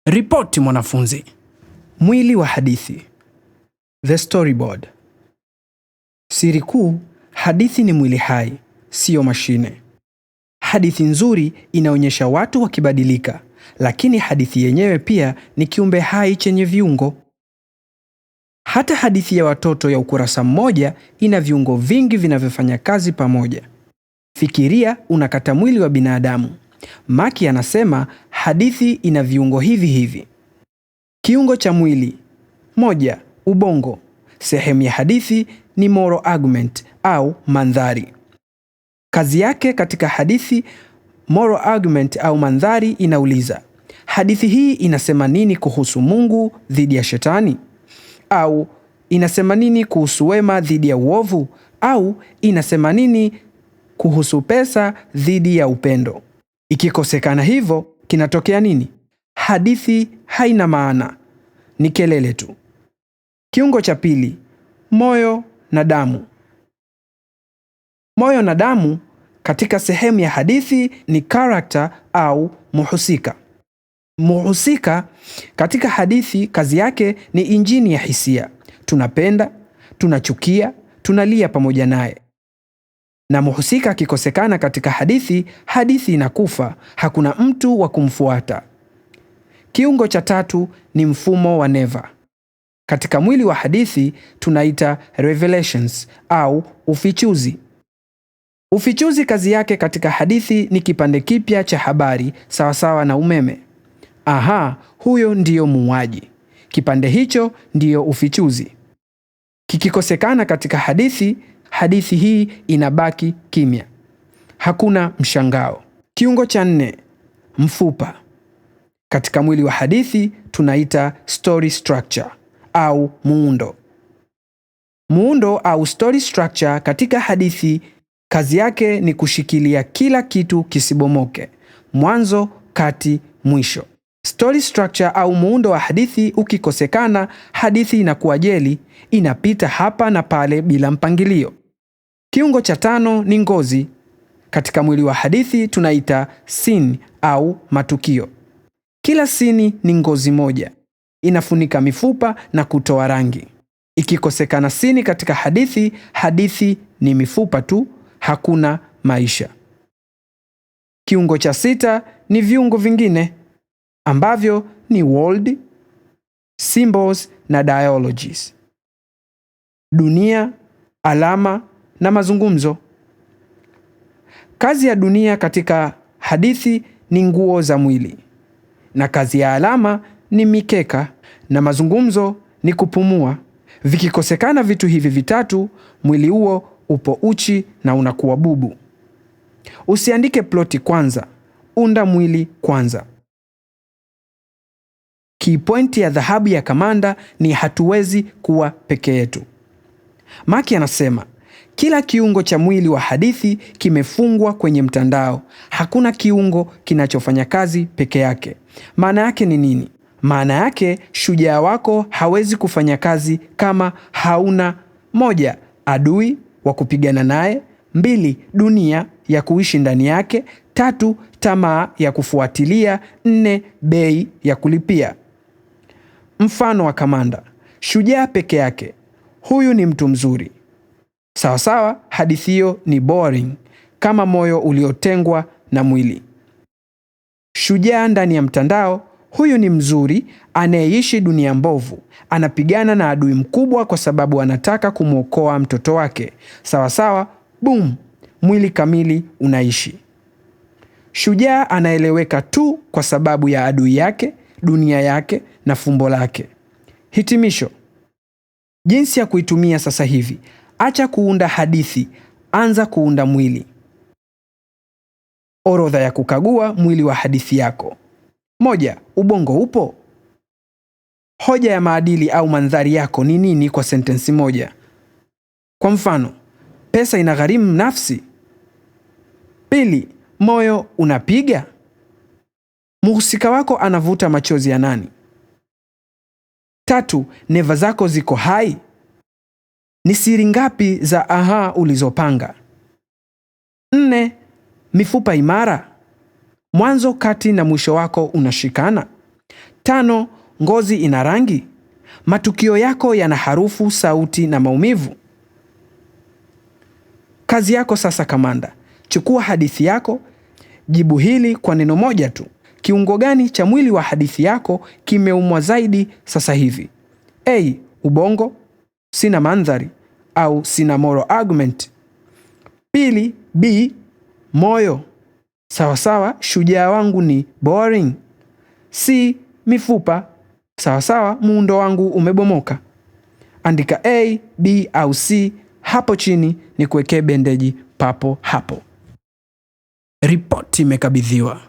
Ripoti mwanafunzi. Mwili wa hadithi. The storyboard. Siri kuu, hadithi ni mwili hai, sio mashine. Hadithi nzuri inaonyesha watu wakibadilika, lakini hadithi yenyewe pia ni kiumbe hai chenye viungo. Hata hadithi ya watoto ya ukurasa mmoja ina viungo vingi vinavyofanya kazi pamoja. Fikiria unakata mwili wa binadamu. Maki anasema hadithi ina viungo hivi hivi. Kiungo cha mwili. 1. Ubongo. Sehemu ya hadithi ni moral argument au mandhari. Kazi yake katika hadithi, moral argument au mandhari inauliza, hadithi hii inasema nini kuhusu Mungu dhidi ya shetani? Au inasema nini kuhusu wema dhidi ya uovu? Au inasema nini kuhusu pesa dhidi ya upendo? Ikikosekana hivyo, kinatokea nini? Hadithi haina maana. Ni kelele tu. Kiungo cha pili, moyo na damu. Moyo na damu katika sehemu ya hadithi ni character au muhusika. Muhusika katika hadithi kazi yake ni injini ya hisia. Tunapenda, tunachukia, tunalia pamoja naye. Na muhusika akikosekana katika hadithi, hadithi inakufa, hakuna mtu wa kumfuata. Kiungo cha tatu ni mfumo wa neva. Katika mwili wa hadithi tunaita revelations au ufichuzi. Ufichuzi kazi yake katika hadithi ni kipande kipya cha habari sawasawa na umeme. Aha, huyo ndiyo muuaji. Kipande hicho ndiyo ufichuzi. Kikikosekana katika hadithi, hadithi hii inabaki kimya. Hakuna mshangao. Kiungo cha 4, mfupa. Katika mwili wa hadithi tunaita story structure au muundo. Muundo au story structure katika hadithi kazi yake ni kushikilia kila kitu kisibomoke, mwanzo, kati, mwisho. Story structure au muundo wa hadithi ukikosekana, hadithi inakuwa jeli, inapita hapa na pale bila mpangilio. Kiungo cha 5 ni ngozi. Katika mwili wa hadithi tunaita scene au matukio. Kila scene ni ngozi moja. Inafunika mifupa na kutoa rangi. Ikikosekana scene katika hadithi, hadithi ni mifupa tu, hakuna maisha. Kiungo cha 6 ni viungo vingine ambavyo ni world, symbols na dialogies. Dunia, alama na mazungumzo. Kazi ya dunia katika hadithi ni nguo za mwili, na kazi ya alama ni mikeka, na mazungumzo ni kupumua. Vikikosekana vitu hivi vitatu, mwili huo upo uchi na unakuwa bubu. Usiandike ploti kwanza, unda mwili kwanza. Key point ya dhahabu ya Kamanda ni hatuwezi kuwa peke yetu. Maki anasema, kila kiungo cha mwili wa hadithi kimefungwa kwenye mtandao. Hakuna kiungo kinachofanya kazi peke yake. Maana yake ni nini? Maana yake shujaa wako hawezi kufanya kazi kama hauna 1. Adui wa kupigana naye, 2. Dunia ya kuishi ndani yake, 3. Tamaa ya kufuatilia, 4. Bei ya kulipia. Mfano wa Kamanda. Shujaa peke yake. Huyu ni mtu mzuri. Sawa, hadithi hiyo ni boring kama moyo uliotengwa na mwili. Shujaa ndani ya mtandao. Huyu ni mzuri anayeishi dunia mbovu. Anapigana na adui mkubwa kwa sababu anataka kumwokoa mtoto wake. Sawa, boom, mwili kamili unaishi. Shujaa anaeleweka tu kwa sababu ya adui yake, dunia yake na fumbo lake. Hitimisho. Jinsi ya kuitumia sasa hivi. Acha kuunda hadithi, anza kuunda mwili. Orodha ya kukagua mwili wa hadithi yako. 1. Ubongo upo? Hoja ya maadili au mandhari yako ni nini kwa sentensi moja? Kwa mfano, pesa inagharimu nafsi. 2. Moyo unapiga? Mhusika wako anavuta machozi ya nani? 3. Neva zako ziko hai? Ni siri ngapi za aha ulizopanga? 4. Mifupa imara? Mwanzo, kati na mwisho wako unashikana? 5. Ngozi ina rangi? Matukio yako yana harufu, sauti na maumivu? Kazi yako sasa kamanda. Chukua hadithi yako, jibu hili kwa neno moja tu. Kiungo gani cha mwili wa hadithi yako kimeumwa zaidi sasa hivi? A. Ubongo, sina mandhari au sina moral argument. Pili, B. Moyo, sawasawa, shujaa wangu ni boring. C. Mifupa, sawasawa, muundo wangu umebomoka. Andika A, B au C hapo chini, ni kuwekee bendeji papo hapo. Ripoti imekabidhiwa.